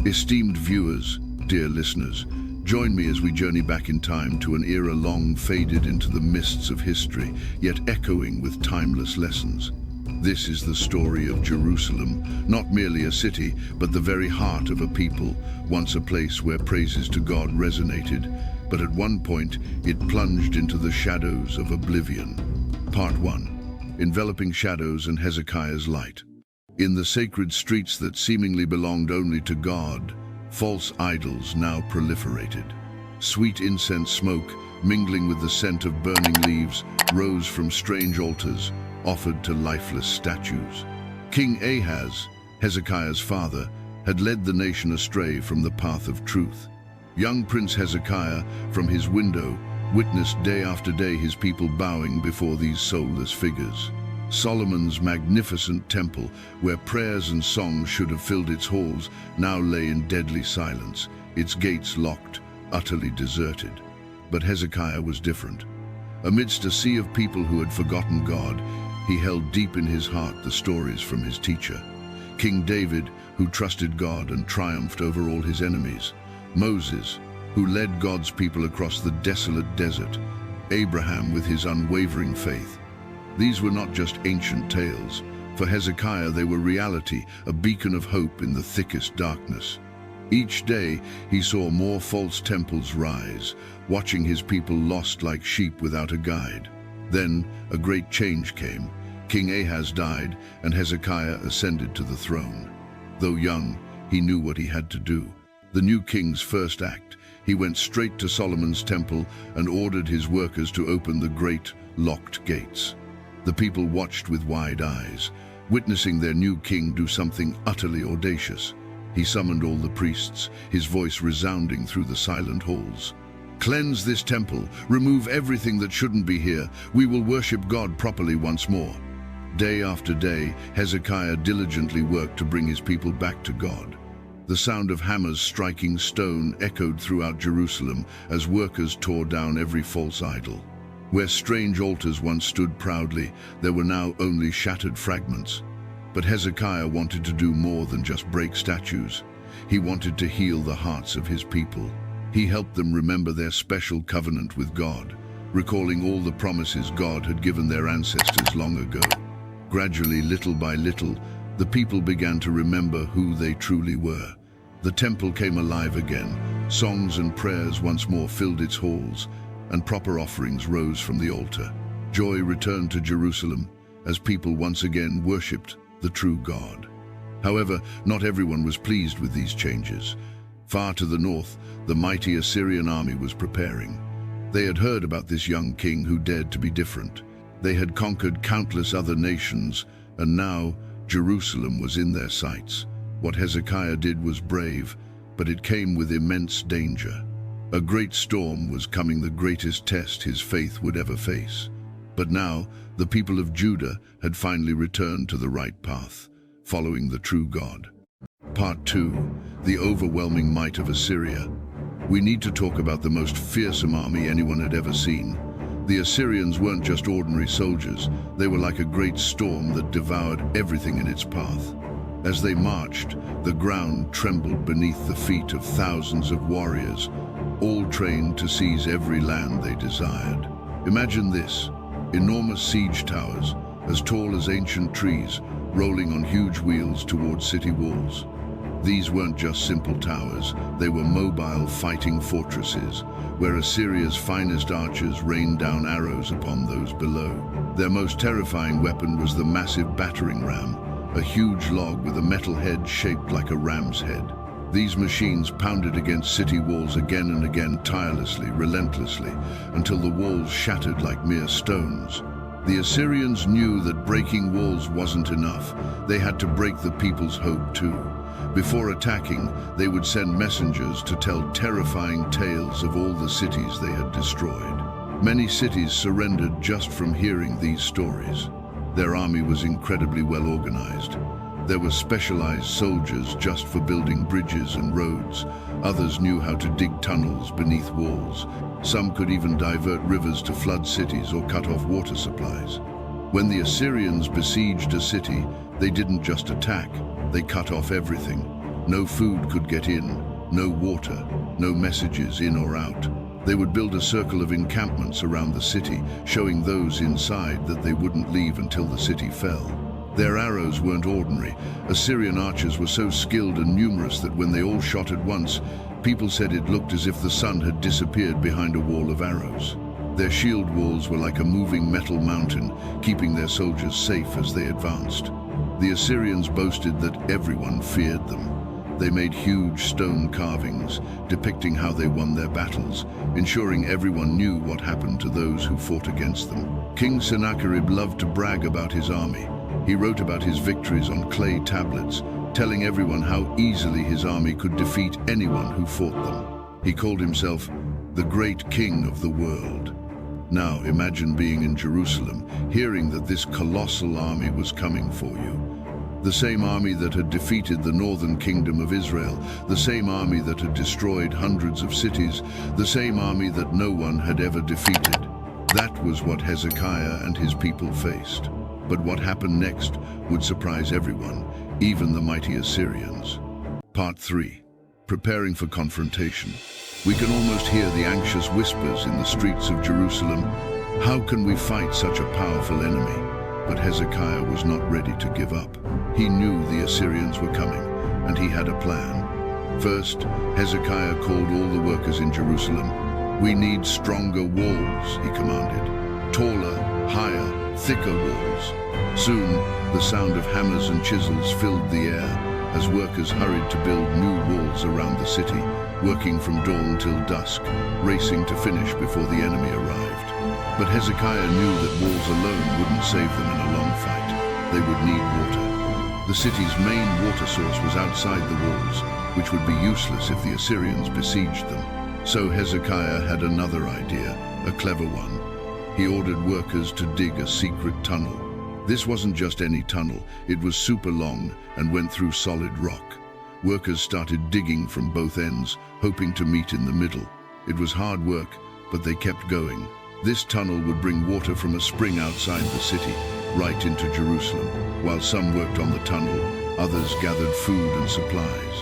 Esteemed viewers, dear listeners, join me as we journey back in time to an era long faded into the mists of history, yet echoing with timeless lessons. This is the story of Jerusalem, not merely a city, but the very heart of a people, once a place where praises to God resonated, but at one point it plunged into the shadows of oblivion. Part 1. Enveloping Shadows and Hezekiah's Light. In the sacred streets that seemingly belonged only to God, false idols now proliferated. Sweet incense smoke, mingling with the scent of burning leaves, rose from strange altars, offered to lifeless statues. King Ahaz, Hezekiah's father, had led the nation astray from the path of truth. Young Prince Hezekiah, from his window, witnessed day after day his people bowing before these soulless figures. Solomon's magnificent temple, where prayers and songs should have filled its halls, now lay in deadly silence, its gates locked, utterly deserted. But Hezekiah was different. Amidst a sea of people who had forgotten God, he held deep in his heart the stories from his teacher. King David, who trusted God and triumphed over all his enemies. Moses, who led God's people across the desolate desert. Abraham, with his unwavering faith. These were not just ancient tales. For Hezekiah, they were reality, a beacon of hope in the thickest darkness. Each day, he saw more false temples rise, watching his people lost like sheep without a guide. Then, a great change came. King Ahaz died, and Hezekiah ascended to the throne. Though young, he knew what he had to do. The new king's first act, he went straight to Solomon's temple and ordered his workers to open the great, locked gates. The people watched with wide eyes, witnessing their new king do something utterly audacious. He summoned all the priests, his voice resounding through the silent halls. "Cleanse this temple, remove everything that shouldn't be here. We will worship God properly once more." Day after day, Hezekiah diligently worked to bring his people back to God. The sound of hammers striking stone echoed throughout Jerusalem as workers tore down every false idol. Where strange altars once stood proudly, there were now only shattered fragments. But Hezekiah wanted to do more than just break statues. He wanted to heal the hearts of his people. He helped them remember their special covenant with God, recalling all the promises God had given their ancestors long ago. Gradually, little by little, the people began to remember who they truly were. The temple came alive again. Songs and prayers once more filled its halls, and proper offerings rose from the altar. Joy returned to Jerusalem as people once again worshipped the true God. However, not everyone was pleased with these changes. Far to the north, the mighty Assyrian army was preparing. They had heard about this young king who dared to be different. They had conquered countless other nations, and now Jerusalem was in their sights. What Hezekiah did was brave, but it came with immense danger. A great storm was coming, the greatest test his faith would ever face. But now, the people of Judah had finally returned to the right path, following the true God. Part 2. The overwhelming might of Assyria. We need to talk about the most fearsome army anyone had ever seen. The Assyrians weren't just ordinary soldiers. They were like a great storm that devoured everything in its path. As they marched, the ground trembled beneath the feet of thousands of warriors, all trained to seize every land they desired. Imagine this: enormous siege towers, as tall as ancient trees, rolling on huge wheels towards city walls. These weren't just simple towers, they were mobile fighting fortresses, where Assyria's finest archers rained down arrows upon those below. Their most terrifying weapon was the massive battering ram, a huge log with a metal head shaped like a ram's head. These machines pounded against city walls again and again, tirelessly, relentlessly, until the walls shattered like mere stones. The Assyrians knew that breaking walls wasn't enough. They had to break the people's hope too. Before attacking, they would send messengers to tell terrifying tales of all the cities they had destroyed. Many cities surrendered just from hearing these stories. Their army was incredibly well organized. There were specialized soldiers just for building bridges and roads. Others knew how to dig tunnels beneath walls. Some could even divert rivers to flood cities or cut off water supplies. When the Assyrians besieged a city, they didn't just attack, they cut off everything. No food could get in, no water, no messages in or out. They would build a circle of encampments around the city, showing those inside that they wouldn't leave until the city fell. Their arrows weren't ordinary. Assyrian archers were so skilled and numerous that when they all shot at once, people said it looked as if the sun had disappeared behind a wall of arrows. Their shield walls were like a moving metal mountain, keeping their soldiers safe as they advanced. The Assyrians boasted that everyone feared them. They made huge stone carvings, depicting how they won their battles, ensuring everyone knew what happened to those who fought against them. King Sennacherib loved to brag about his army. He wrote about his victories on clay tablets, telling everyone how easily his army could defeat anyone who fought them. He called himself the great king of the world. Now imagine being in Jerusalem, hearing that this colossal army was coming for you. The same army that had defeated the northern kingdom of Israel, the same army that had destroyed hundreds of cities, the same army that no one had ever defeated. That was what Hezekiah and his people faced. But what happened next would surprise everyone, even the mighty Assyrians. Part 3. Preparing for confrontation. We can almost hear the anxious whispers in the streets of Jerusalem. How can we fight such a powerful enemy? But Hezekiah was not ready to give up. He knew the Assyrians were coming, and he had a plan. First, Hezekiah called all the workers in Jerusalem. "We need stronger walls," he commanded. "Taller, higher, thicker walls." Soon, the sound of hammers and chisels filled the air as workers hurried to build new walls around the city, working from dawn till dusk, racing to finish before the enemy arrived. But Hezekiah knew that walls alone wouldn't save them in a long fight. They would need water. The city's main water source was outside the walls, which would be useless if the Assyrians besieged them. So Hezekiah had another idea, a clever one. He ordered workers to dig a secret tunnel. This wasn't just any tunnel, it was super long and went through solid rock. Workers started digging from both ends, hoping to meet in the middle. It was hard work, but they kept going. This tunnel would bring water from a spring outside the city, right into Jerusalem. While some worked on the tunnel, others gathered food and supplies.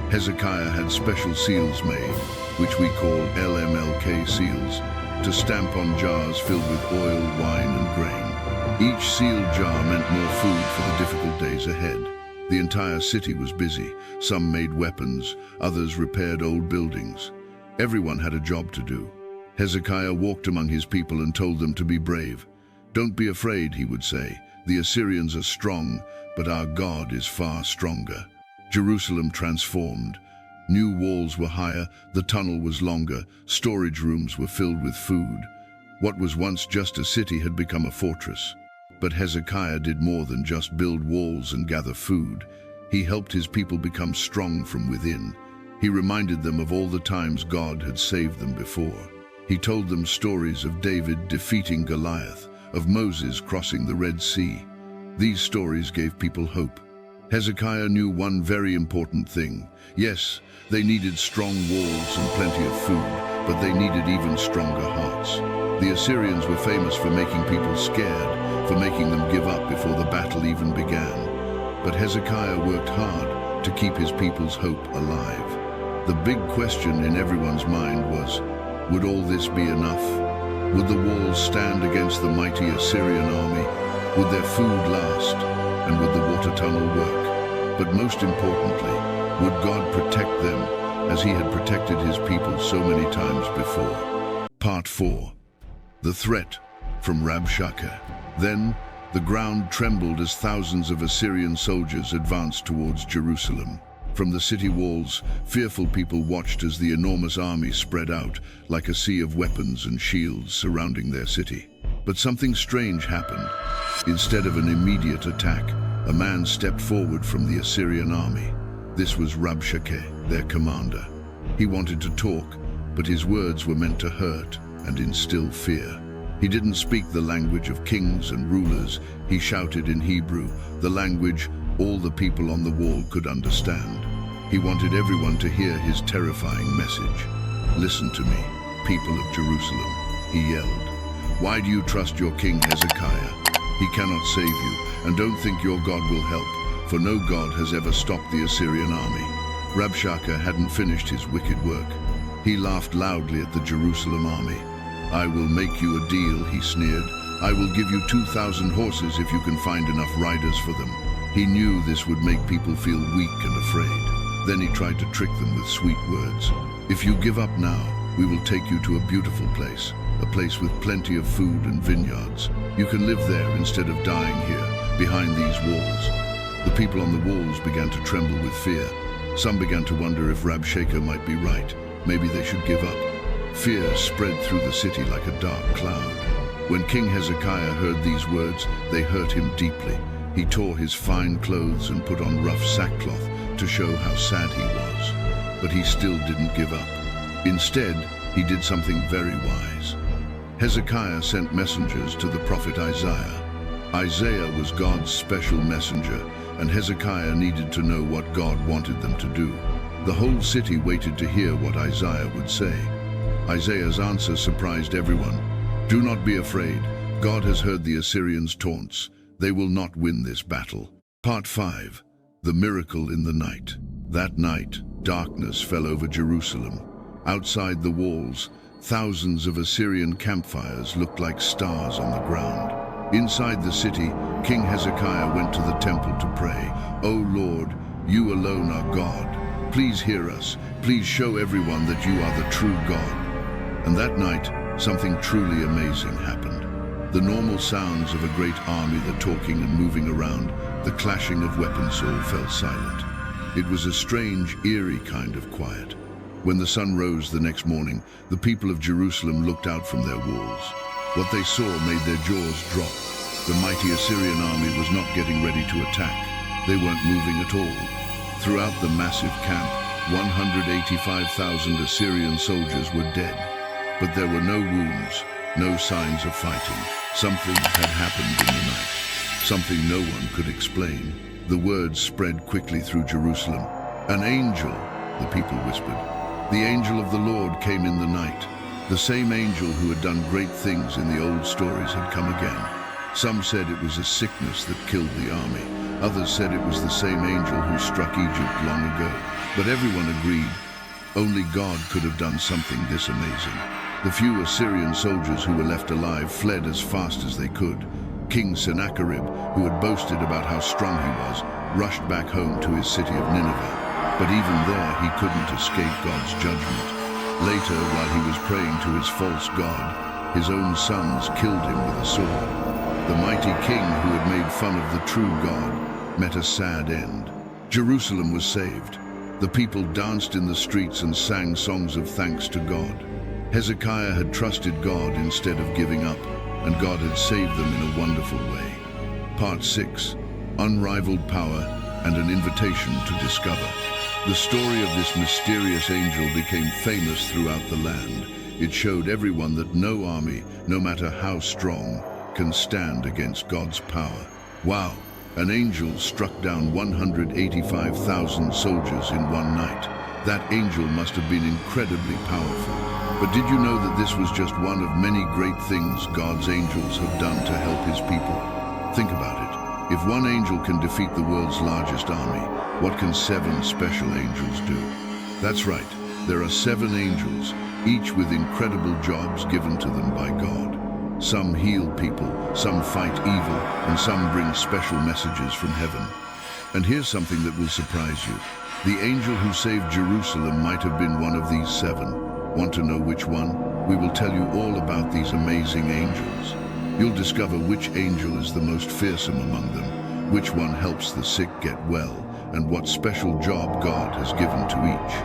Hezekiah had special seals made, which we call LMLK seals, to stamp on jars filled with oil, wine, and grain. Each sealed jar meant more food for the difficult days ahead. The entire city was busy. Some made weapons, others repaired old buildings. Everyone had a job to do. Hezekiah walked among his people and told them to be brave. "Don't be afraid," he would say. "The Assyrians are strong, but our God is far stronger." Jerusalem transformed. New walls were higher, the tunnel was longer, storage rooms were filled with food. What was once just a city had become a fortress. But Hezekiah did more than just build walls and gather food. He helped his people become strong from within. He reminded them of all the times God had saved them before. He told them stories of David defeating Goliath, of Moses crossing the Red Sea. These stories gave people hope. Hezekiah knew one very important thing. Yes, they needed strong walls and plenty of food, but they needed even stronger hearts. The Assyrians were famous for making people scared, for making them give up before the battle even began. But Hezekiah worked hard to keep his people's hope alive. The big question in everyone's mind was, would all this be enough? Would the walls stand against the mighty Assyrian army? Would their food last? And would the water tunnel work? But most importantly, would God protect them as he had protected his people so many times before? Part 4. The threat from Rabshakeh. Then, the ground trembled as thousands of Assyrian soldiers advanced towards Jerusalem. From the city walls, fearful people watched as the enormous army spread out like a sea of weapons and shields surrounding their city. But something strange happened. Instead of an immediate attack, a man stepped forward from the Assyrian army. This was Rabshakeh, their commander. He wanted to talk, but his words were meant to hurt and instill fear. He didn't speak the language of kings and rulers. He shouted in Hebrew, the language all the people on the wall could understand. He wanted everyone to hear his terrifying message. "Listen to me, people of Jerusalem," he yelled. "Why do you trust your king Hezekiah? He cannot save you, and don't think your God will help, for no God has ever stopped the Assyrian army. Rabshakeh hadn't finished his wicked work. He laughed loudly at the Jerusalem army. "I will make you a deal," he sneered. "I will give you 2,000 horses if you can find enough riders for them." He knew this would make people feel weak and afraid. Then he tried to trick them with sweet words. "If you give up now, we will take you to a beautiful place, a place with plenty of food and vineyards. You can live there instead of dying here, behind these walls." The people on the walls began to tremble with fear. Some began to wonder if Rabshakeh might be right. Maybe they should give up. Fear spread through the city like a dark cloud. When King Hezekiah heard these words, they hurt him deeply. He tore his fine clothes and put on rough sackcloth to show how sad he was. But he still didn't give up. Instead, he did something very wise. Hezekiah sent messengers to the prophet Isaiah. Isaiah was God's special messenger, and Hezekiah needed to know what God wanted them to do. The whole city waited to hear what Isaiah would say. Isaiah's answer surprised everyone. "Do not be afraid. God has heard the Assyrians' taunts. They will not win this battle." Part 5. The Miracle in the Night. That night, darkness fell over Jerusalem. Outside the walls, thousands of Assyrian campfires looked like stars on the ground. Inside the city, King Hezekiah went to the temple to pray. "O Lord, you alone are God. Please hear us. Please show everyone that you are the true God." And that night, something truly amazing happened. The normal sounds of a great army, the talking and moving around, the clashing of weapons, all fell silent. It was a strange, eerie kind of quiet. When the sun rose the next morning, the people of Jerusalem looked out from their walls. What they saw made their jaws drop. The mighty Assyrian army was not getting ready to attack. They weren't moving at all. Throughout the massive camp, 185,000 Assyrian soldiers were dead. But there were no wounds, no signs of fighting. Something had happened in the night. Something no one could explain. The word spread quickly through Jerusalem. "An angel," the people whispered. "The angel of the Lord came in the night." The same angel who had done great things in the old stories had come again. Some said it was a sickness that killed the army. Others said it was the same angel who struck Egypt long ago. But everyone agreed, only God could have done something this amazing. The few Assyrian soldiers who were left alive fled as fast as they could. King Sennacherib, who had boasted about how strong he was, rushed back home to his city of Nineveh. But even there, he couldn't escape God's judgment. Later, while he was praying to his false god, his own sons killed him with a sword. The mighty king who had made fun of the true God met a sad end. Jerusalem was saved. The people danced in the streets and sang songs of thanks to God. Hezekiah had trusted God instead of giving up, and God had saved them in a wonderful way. Part 6. Unrivaled Power and an Invitation to Discover. The story of this mysterious angel became famous throughout the land. It showed everyone that no army, no matter how strong, can stand against God's power. Wow! An angel struck down 185,000 soldiers in one night. That angel must have been incredibly powerful. But did you know that this was just one of many great things God's angels have done to help his people? Think about it. If one angel can defeat the world's largest army, what can 7 special angels do? That's right, there are 7 angels, each with incredible jobs given to them by God. Some heal people, some fight evil, and some bring special messages from heaven. And here's something that will surprise you. The angel who saved Jerusalem might have been one of these 7. Want to know which one? We will tell you all about these amazing angels. You'll discover which angel is the most fearsome among them, which one helps the sick get well, and what special job God has given to each.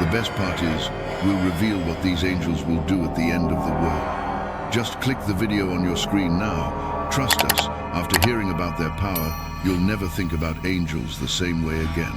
The best part is, we'll reveal what these angels will do at the end of the world. Just click the video on your screen now. Trust us, after hearing about their power, you'll never think about angels the same way again.